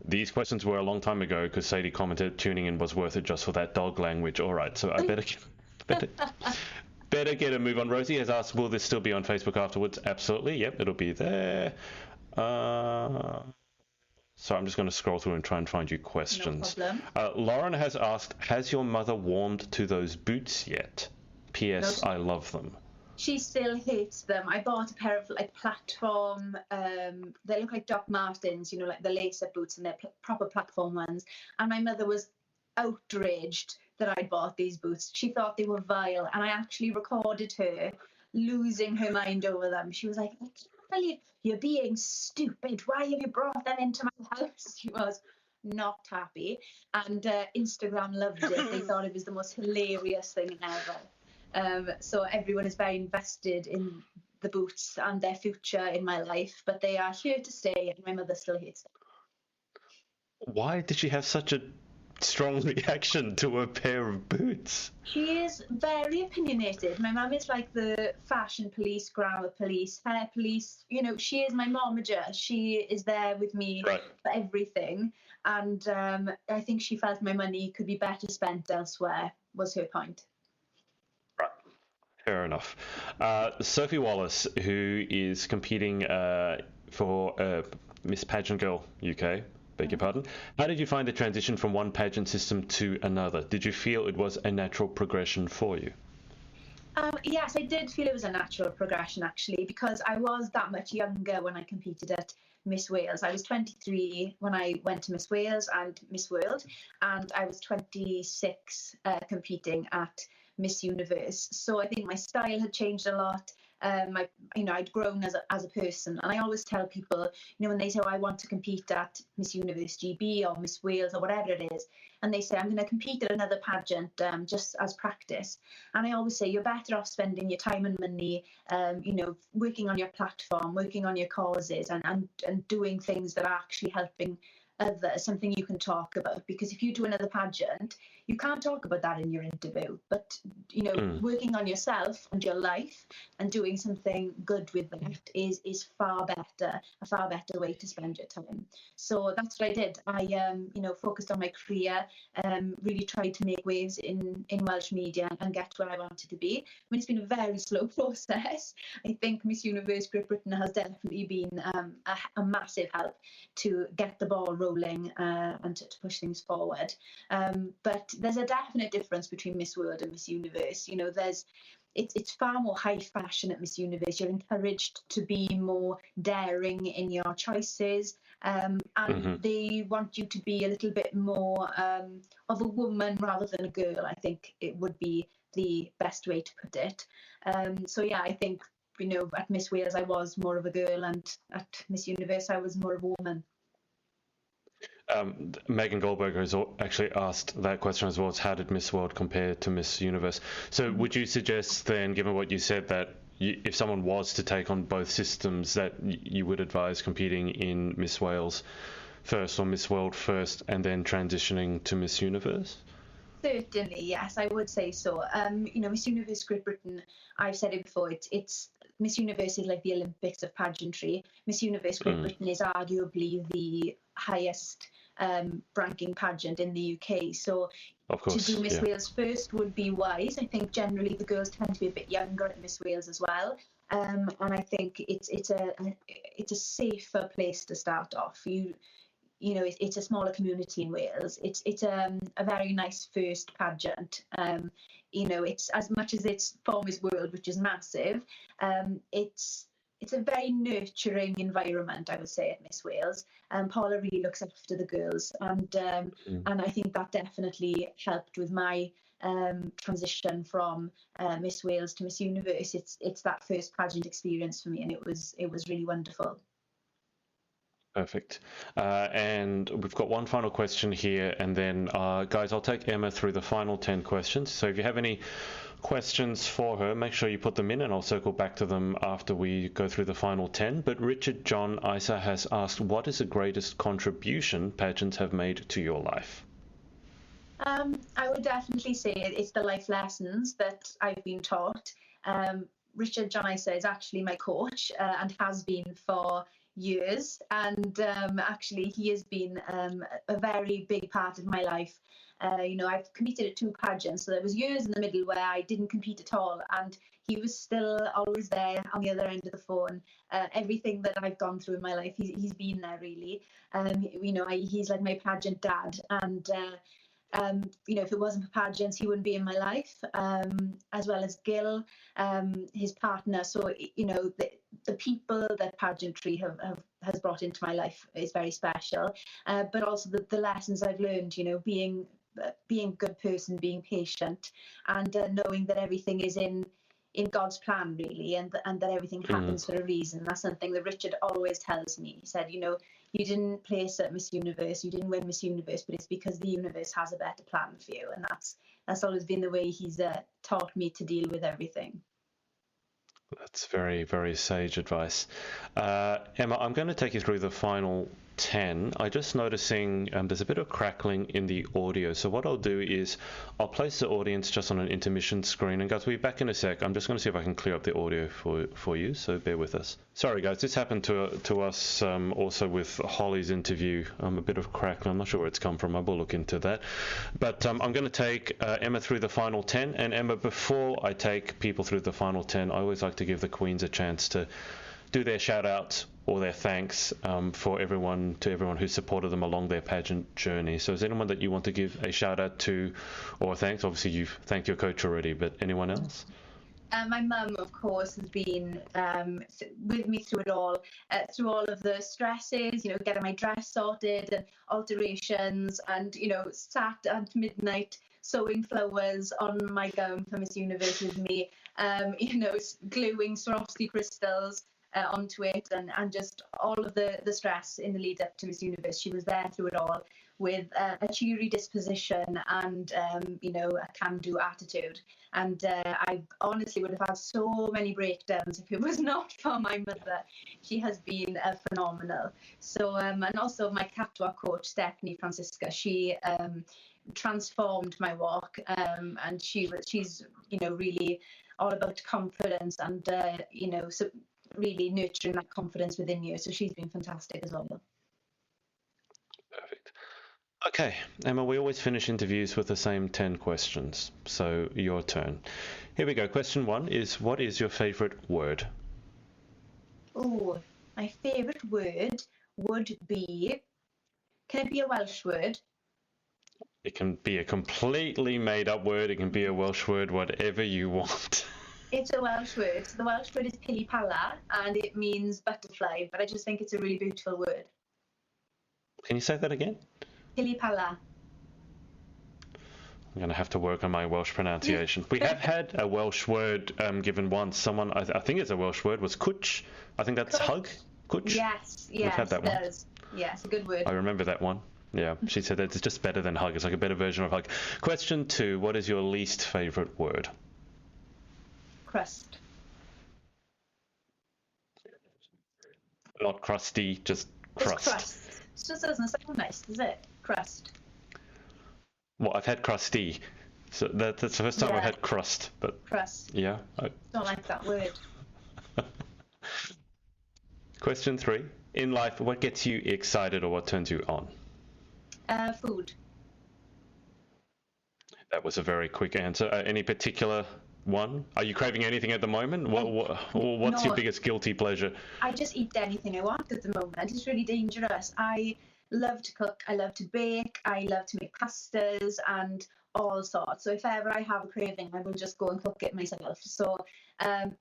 These questions were a long time ago, because Sadie commented tuning in was worth it just for that dog language. All right, so I better get a move on. Rosie has asked, will this still be on Facebook afterwards? Absolutely. Yep, it'll be there. So I'm just going to scroll through and try and find you questions.
No problem.
Lauren has asked, has your mother warmed to those boots yet? P.S.
No,
I love them.
She still hates them. I bought a pair of like platform, they look like Doc Martens, you know, like the lace-up boots, and they're proper platform ones. And my mother was outraged that I'd bought these boots. She thought they were vile, and I actually recorded her losing her mind over them. She was like, I can't believe you're being stupid. Why have you brought them into my house? She was not happy, and Instagram loved it. They thought it was the most hilarious thing ever. So everyone is very invested in the boots and their future in my life, but they are here to stay, and my mother still hates them.
Why did she have such a strong reaction to a pair of boots?
She is very opinionated. My mum is like the fashion police, grammar police, hair police. You know, she is my momager. She is there with me for everything. And I think she felt my money could be better spent elsewhere, was her point.
Right. Fair enough. Sophie Wallace, who is competing for Miss Pageant Girl UK, beg your pardon. How did you find the transition from one pageant system to another? Did you feel it was a natural progression for you?
Yes, I did feel it was a natural progression, actually, because I was that much younger when I competed at Miss Wales. I was 23 when I went to Miss Wales and Miss World, and I was 26 competing at Miss Universe. So I think my style had changed a lot. I'd grown as a person, and I always tell people, when they say, I want to compete at Miss Universe GB or Miss Wales or whatever it is, and they say, I'm going to compete at another pageant just as practice. And I always say, you're better off spending your time and money, working on your platform, working on your causes, and doing things that are actually helping others, something you can talk about. Because if you do another pageant, you can't talk about that in your interview. But, working on yourself and your life and doing something good with that is a far better way to spend your time. So that's what I did. I, focused on my career, really tried to make waves in Welsh media and get where I wanted to be. I mean, it's been a very slow process. I think Miss Universe Great Britain has definitely been a massive help to get the ball rolling and to push things forward. But there's a definite difference between Miss World and Miss Universe. It's far more high fashion at Miss Universe. You're encouraged to be more daring in your choices, and they want you to be a little bit more of a woman rather than a girl. I think it would be the best way to put it. I think, at Miss Wales I was more of a girl, and at Miss Universe I was more of a woman.
Megan Goldberger has actually asked that question as well. It's how did Miss World compare to Miss Universe? So would you suggest then, given what you said, that if someone was to take on both systems, that you would advise competing in Miss Wales first or Miss World first and then transitioning to Miss Universe?
Certainly, yes, I would say so. Miss Universe Great Britain, I've said it before, it's Miss Universe is like the Olympics of pageantry. Miss Universe Great Britain is arguably the highest ranking pageant in the UK. So
of course,
to do Miss Wales first would be wise. I think generally the girls tend to be a bit younger at Miss Wales as well. And I think it's a safer place to start off. It's a smaller community in Wales. It's a very nice first pageant. It's, as much as it's for Miss World, which is massive, it's a very nurturing environment, I would say, at Miss Wales. Paula really looks after the girls, and I think that definitely helped with my transition from Miss Wales to Miss Universe. It's that first pageant experience for me, and it was really wonderful.
Perfect. And we've got one final question here, and then guys, I'll take Emma through the final 10 questions. So if you have any questions for her, make sure you put them in and I'll circle back to them after we go through the final 10. But Richard John Isa has asked, what is the greatest contribution pageants have made to your life?
I would definitely say it's the life lessons that I've been taught. Richard John Isa is actually my coach and has been for years, and actually he has been a very big part of my life. I've competed at 2 pageants, so there was years in the middle where I didn't compete at all, and he was still always there on the other end of the phone. Everything that I've gone through in my life, he's been there really. He's like my pageant dad, and if it wasn't for pageants, he wouldn't be in my life, as well as Gil, his partner. So, the people that pageantry has brought into my life is very special. But also the lessons I've learned, being a good person, being patient, and knowing that everything is in God's plan, really, and that everything happens for a reason. That's something that Richard always tells me. He said, you didn't place at Miss Universe, you didn't win Miss Universe, but it's because the universe has a better plan for you. And that's always been the way he's taught me to deal with everything.
That's very, very sage advice. Emma, I'm going to take you through the final 10. I'm just noticing there's a bit of crackling in the audio. So what I'll do is I'll place the audience just on an intermission screen. And guys, we'll be back in a sec. I'm just going to see if I can clear up the audio for you. So bear with us. Sorry, guys. This happened to us also with Holly's interview. A bit of crackling. I'm not sure where it's come from. I will look into that. But I'm going to take Emma through the final 10. And Emma, before I take people through the final 10, I always like to give the Queens a chance to do their shout outs or their thanks for everyone who supported them along their pageant journey. So is there anyone that you want to give a shout out to or thanks? Obviously you've thanked your coach already, but anyone else?
My mum, of course, has been with me through it all, through all of the stresses, getting my dress sorted and alterations, and, sat at midnight sewing flowers on my gown for Miss Universe with me, gluing Swarovski crystals onto it, and just all of the stress in the lead up to Miss Universe. She was there through it all with a cheery disposition and a can-do attitude. And I honestly would have had so many breakdowns if it was not for my mother. She has been phenomenal. So and also my catwalk coach Stephanie Francisca, she transformed my walk, and she's really all about confidence and so really nurturing that confidence within you. So she's been fantastic as well.
Perfect. Okay, Emma, we always finish interviews with the same 10 questions, so your turn. Here we go. Question 1 is, what is your favourite word?
Oh, my favourite word would be, can it be a Welsh word?
It can be a completely made up word, it can be a Welsh word, whatever you want.
It's a Welsh word. So the Welsh word is pili pala, and it means butterfly, but I just think it's a really beautiful word.
Can you say that again?
Pili pala.
I'm going to have to work on my Welsh pronunciation. We have had a Welsh word given once. Someone, I think it's a Welsh word, was cwtch. I think that's hug. Cwtch.
Yes,
We've had that one.
Yes, a good word.
I remember that one. Yeah, she said it's just better than hug. It's like a better version of hug. Question 2, what is your least favourite word?
Crust.
Not crusty, just crust.
Just crust. It just doesn't sound nice, does it? Crust.
Well, I've had crusty. So that's the first time I've had crust. But
crust.
Yeah.
Don't like that word.
Question 3. In life, what gets you excited or what turns you on?
Food.
That was a very quick answer. Any particular one? Are you craving anything at the moment? What's your biggest guilty pleasure?
I just eat anything I want at the moment. It's really dangerous. I love to cook. I love to bake. I love to make pastas and all sorts. So if ever I have a craving, I will just go and cook it myself. So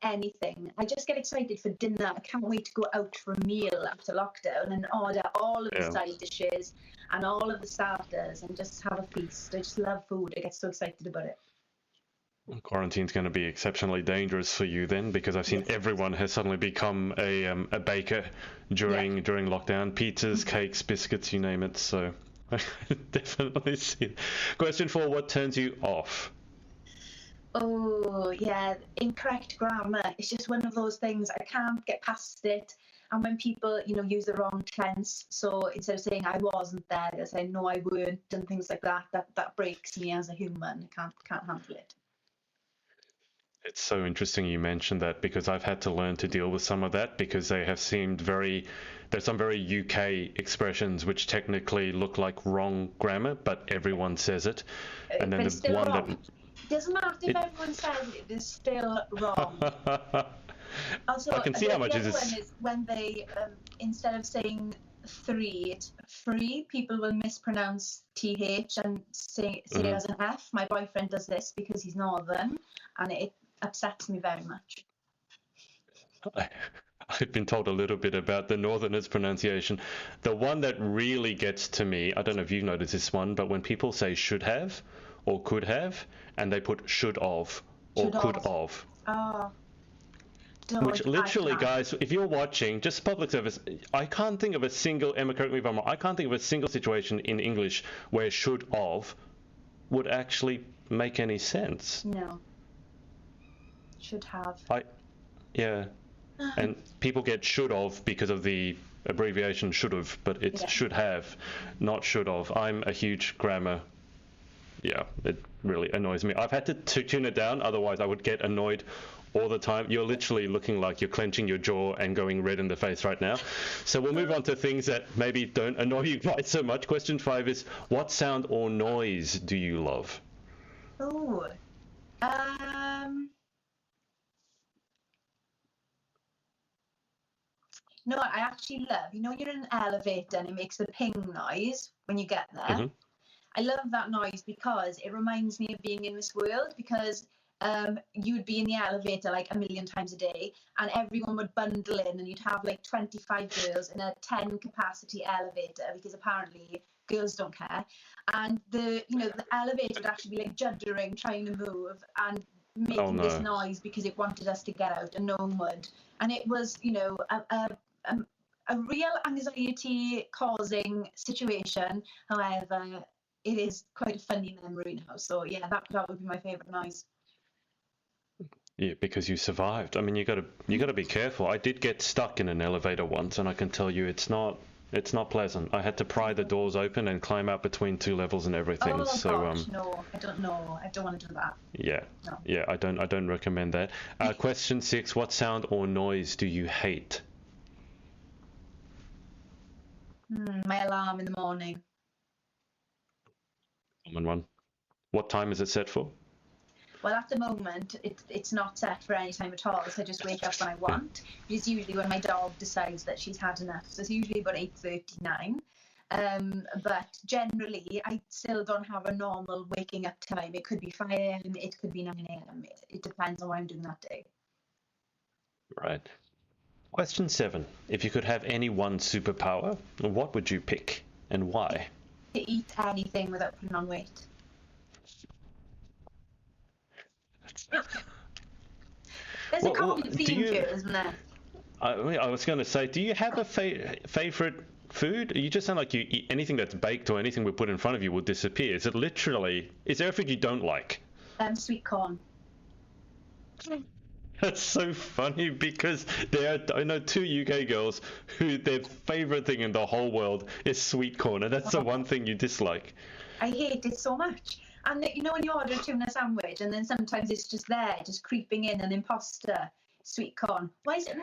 anything. I just get excited for dinner. I can't wait to go out for a meal after lockdown and order all of the side dishes and all of the starters and just have a feast. I just love food. I get so excited about it.
Quarantine's going to be exceptionally dangerous for you then, because I've seen everyone has suddenly become a baker during lockdown. Pizzas, cakes, biscuits, you name it. So I definitely see it. Question 4, what turns you off?
Oh, yeah, incorrect grammar. It's just one of those things. I can't get past it. And when people, use the wrong tense, so instead of saying I wasn't there, they say no, I weren't, and things like that. That breaks me as a human. I can't handle it.
It's so interesting you mentioned that, because I've had to learn to deal with some of that, because they have seemed there's some very UK expressions which technically look like wrong grammar, but everyone says it. And then
the one wrong. That doesn't matter if everyone says it is still wrong. Also,
I can see how much
is when they instead of saying 3, it's free. People will mispronounce TH and say it as an F. My boyfriend does this because he's northern, and it upsets me very much.
I've been told a little bit about the Northerners' pronunciation. The one that really gets to me, I don't know if you've noticed this one, but when people say should have or could have, and they put should of or could of.
Oh.
Which literally, guys, if you're watching, just public service, I can't think of a single, Emma, correct me if I'm wrong, I can't think of a single situation in English where should of would actually make any sense.
No. Should have.
And people get should of because of the abbreviation should have, but it's should have, not should of. I'm a huge grammar. Yeah, it really annoys me. I've had to tune it down, otherwise I would get annoyed all the time. You're literally looking like you're clenching your jaw and going red in the face right now. So we'll move on to things that maybe don't annoy you quite so much. Question 5 is, what sound or noise do you love?
Oh, no, I actually love, you're in an elevator and it makes the ping noise when you get there. Mm-hmm. I love that noise because it reminds me of being in this world, because you'd be in the elevator like a million times a day and everyone would bundle in and you'd have like 25 girls in a 10 capacity elevator, because apparently girls don't care. And the elevator would actually be like juddering, trying to move, and
Oh
making this
no.
noise because it wanted us to get out, and no one would. And it was, you know, a real anxiety-causing situation. However, it is quite a funny memory now. So yeah, that would be my favourite noise.
Yeah, because you survived. I mean, you got to be careful. I did get stuck in an elevator once, and I can tell you it's not pleasant. I had to pry the doors open and climb out between two levels and everything.
Oh
So
gosh, no, I don't know. I don't want to do that.
yeah,
No.
yeah, I don't recommend that. Question 6: What sound or noise do you hate?
My alarm in the morning.
Common one. What time is it set for?
Well, at the moment, it's not set for any time at all. So I just wake up when I want. It's usually when my dog decides that she's had enough. So it's usually about 8:39. But generally, I still don't have a normal waking up time. It could be 5 a.m. It could be 9 a.m. It depends on what I'm doing that day.
Right. Question 7: If you could have any one superpower, what would you pick and why?
To eat anything without putting on weight. There's a common theme here, isn't there?
I was going to say, do you have a favorite food? You just sound like you eat anything that's baked or anything we put in front of you will disappear. Is there a food you don't like?
Sweet corn.
That's so funny because I know 2 UK girls who their favorite thing in the whole world is sweet corn, and that's the one thing you dislike.
I hate it so much. And you know when you order a tuna sandwich and then sometimes it's just there, just creeping in, an imposter, sweet corn. Why is it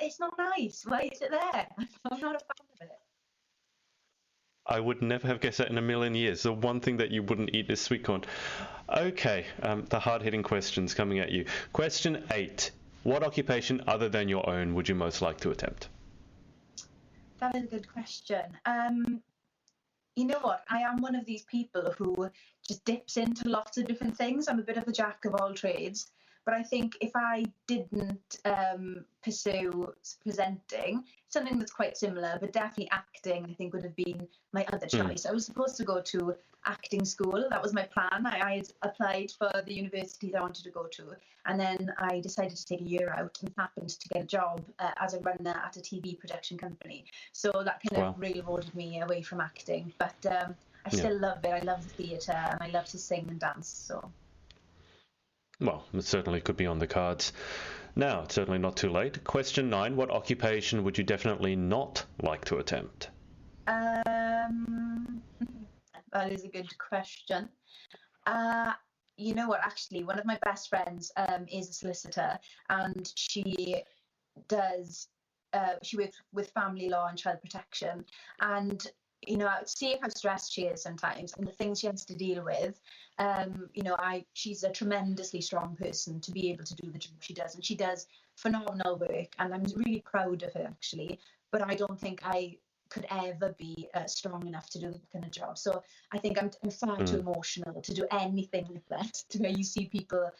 it's not nice. Why is it there? I'm not a fan of it.
I would never have guessed that in a million years. The one thing that you wouldn't eat is sweet corn. Okay, the hard-hitting questions coming at you. Question 8. What occupation other than your own would you most like to attempt?
That is a good question. You know what? I am one of these people who just dips into lots of different things. I'm a bit of a jack of all trades. But I think if I didn't pursue presenting, something that's quite similar, but definitely acting, I think would have been my other choice. I was supposed to go to acting school. That was my plan. I had applied for the universities I wanted to go to. And then I decided to take a year out and happened to get a job as a runner at a TV production company. So that kind of railroaded me away from acting. But I still love it. I love the theatre and I love to sing and dance. So.
Well, it certainly could be on the cards. Now, it's certainly not too late. Question 9. What occupation would you definitely not like to attempt?
That is a good question. You know what, actually, one of my best friends is a solicitor, and she works with family law and child protection. And you know, seeing how stressed she is sometimes and the things she has to deal with, you know, she's a tremendously strong person to be able to do the job she does. And she does phenomenal work. And I'm really proud of her, actually. But I don't think I could ever be strong enough to do that kind of job. So I think I'm far too emotional to do anything like that, to where you see people,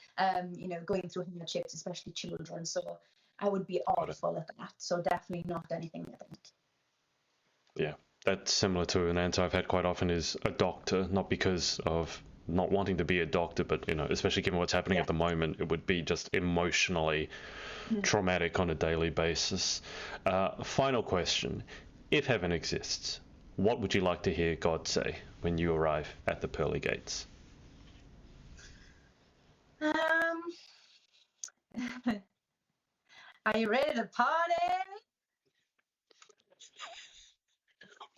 you know, going through hardships, especially children. So I would be awful at that. So definitely not anything like that.
Yeah. That's similar to an answer I've had quite often is a doctor, not because of not wanting to be a doctor, but, you know, especially given what's happening at the moment, it would be just emotionally traumatic on a daily basis. Final question. If heaven exists, what would you like to hear God say when you arrive at the pearly gates?
Are you ready to party?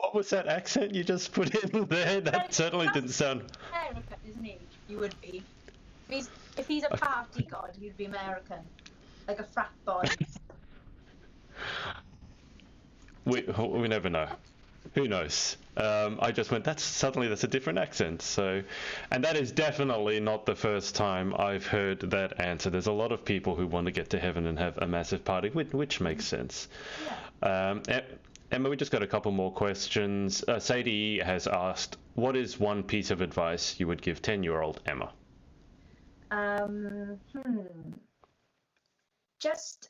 What was that accent you just put in there? That certainly didn't sound...
American, isn't he? You would be. If he's a party god, he'd be American. Like a frat boy.
We never know. Who knows? I just went, that's a different accent. So, and that is definitely not the first time I've heard that answer. There's a lot of people who want to get to heaven and have a massive party, which makes sense. Yeah. Emma, we just got a couple more questions. Sadie has asked, what is one piece of advice you would give 10-year-old Emma?
Just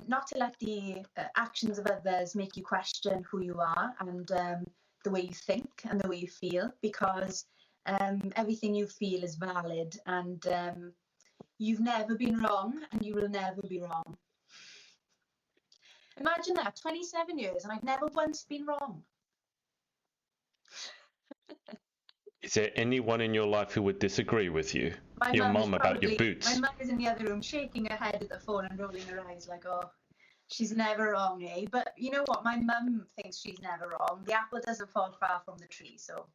not to let the actions of others make you question who you are and the way you think and the way you feel, because everything you feel is valid, and You've never been wrong, and you will never be wrong. Imagine that, 27 years, and I've never once been wrong.
Is there anyone in your life who would disagree with you? Your mum about your boots?
My mum is in the other room shaking her head at the phone and rolling her eyes like, oh, she's never wrong, eh? But you know what? My mum thinks she's never wrong. The apple doesn't fall far from the tree, so...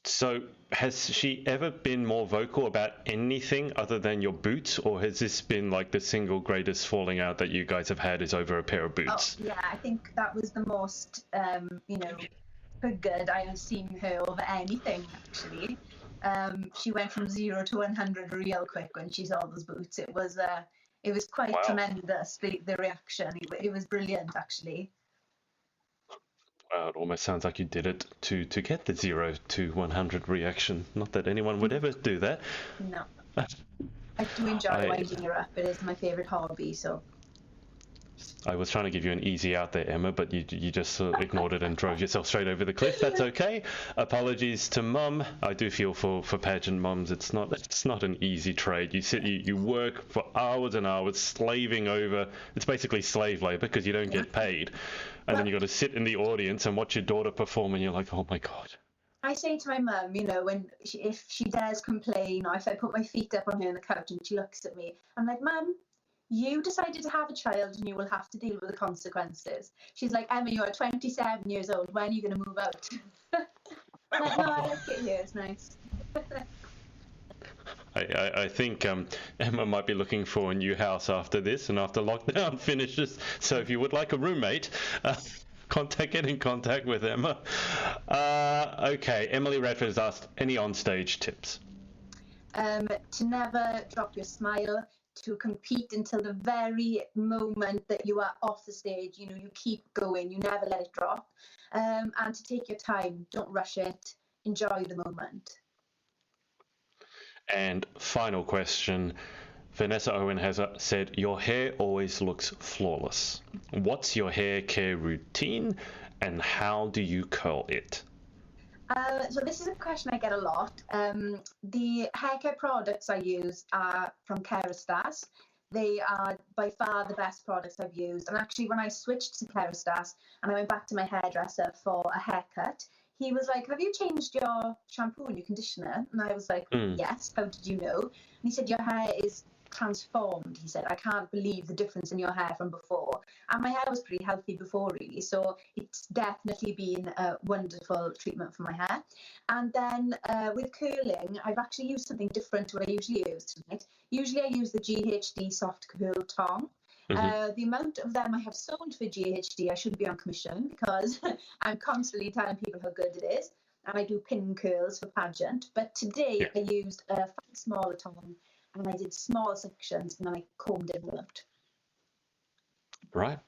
So, has she ever been more vocal about anything other than your boots, or has this been like the single greatest falling out that you guys have had is over a pair of boots?
Oh, yeah, I think that was the most, good I have seen her over anything, actually. She went from 0 to 100 real quick when she saw those boots. It was quite tremendous, the reaction. It was brilliant, actually.
Wow, it almost sounds like you did it to get the 0 to 100 reaction. Not that anyone would ever do that.
No. I do enjoy winding her up. It is my favourite hobby, so...
I was trying to give you an easy out there, Emma, but you just ignored it and drove yourself straight over the cliff. That's okay. Apologies to Mum. I do feel for pageant mums. It's not an easy trade. You work for hours and hours slaving over. It's basically slave labor because you don't get paid, and then you got to sit in the audience and watch your daughter perform, and you're like, oh my god.
I say to my mum, if she dares complain, or if I put my feet up on her on the couch and she looks at me, I'm like, Mum, you decided to have a child and you will have to deal with the consequences. She's like, Emma, you're 27 years old. When are you going to move out? I'm like, no, I like it here. It's nice.
I think Emma might be looking for a new house after this and after lockdown finishes. So if you would like a roommate, get in contact with Emma. Okay, Emily Radford has asked, any onstage tips?
To never drop your smile, to compete until the very moment that you are off the stage. You keep going, you never let it drop, and to take your time, don't rush it, enjoy the moment.
And final question, Vanessa Owen has said, your hair always looks flawless. What's your hair care routine and how do you curl it?
So this is a question I get a lot. The hair care products I use are from Kerastase. They are by far the best products I've used. And actually, when I switched to Kerastase and I went back to my hairdresser for a haircut, he was like, have you changed your shampoo and your conditioner? And I was like, yes, how did you know? And he said, your hair is transformed. He said, I can't believe the difference in your hair from before. And my hair was pretty healthy before, really, so it's definitely been a wonderful treatment for my hair. And then with curling, I've actually used something different to what I usually use tonight. Usually I use the GHD soft curl tong. The amount of them I have sold for GHD, I shouldn't be on commission because I'm constantly telling people how good it is, and I do pin curls for Pageant. But today I used a smaller tong, and I did small sections, and then I combed it all out. Right.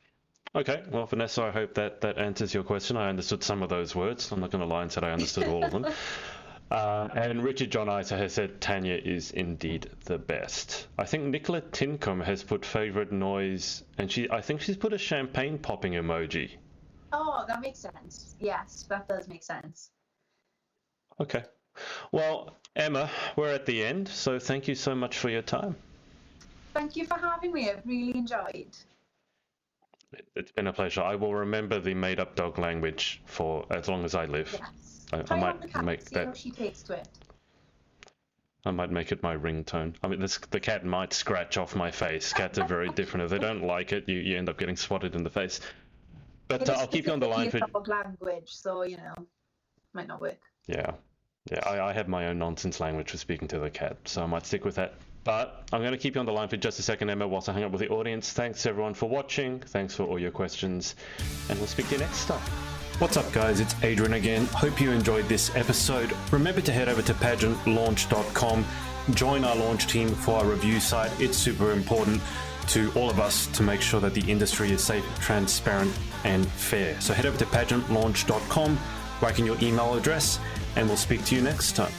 Okay. Well, Vanessa, I hope that answers your question. I understood some of those words. I'm not going to lie and say I understood all of them. And Richard John Isa has said Tanya is indeed the best. I think Nicola Tincombe has put favourite noise, and I think she's put a champagne popping emoji.
Oh, that makes sense. Yes, that does make sense.
Okay. Well, Emma, we're at the end, so thank you so much for your time.
Thank you for having me. I've really enjoyed.
It's been a pleasure. I will remember the made-up dog language for as long as I live.
Yes.
I might make
see how she takes to it.
I might make it my ringtone. I mean, the cat might scratch off my face. Cats are very different. If they don't like it, you end up getting swatted in the face. But I'll keep you on the line for
dog language, so might not work.
Yeah. I have my own nonsense language for speaking to the cat, so I might stick with that. But I'm going to keep you on the line for just a second, Emma, whilst I hang up with the audience. Thanks everyone for watching. Thanks for all your questions, and we'll speak to you next time. What's up, guys? It's Adrian again. Hope you enjoyed this episode. Remember to head over to pageantlaunch.com, join our launch team for our review site. It's super important to all of us to make sure that the industry is safe, transparent, and fair. So head over to pageantlaunch.com, write in your email address, and we'll speak to you next time.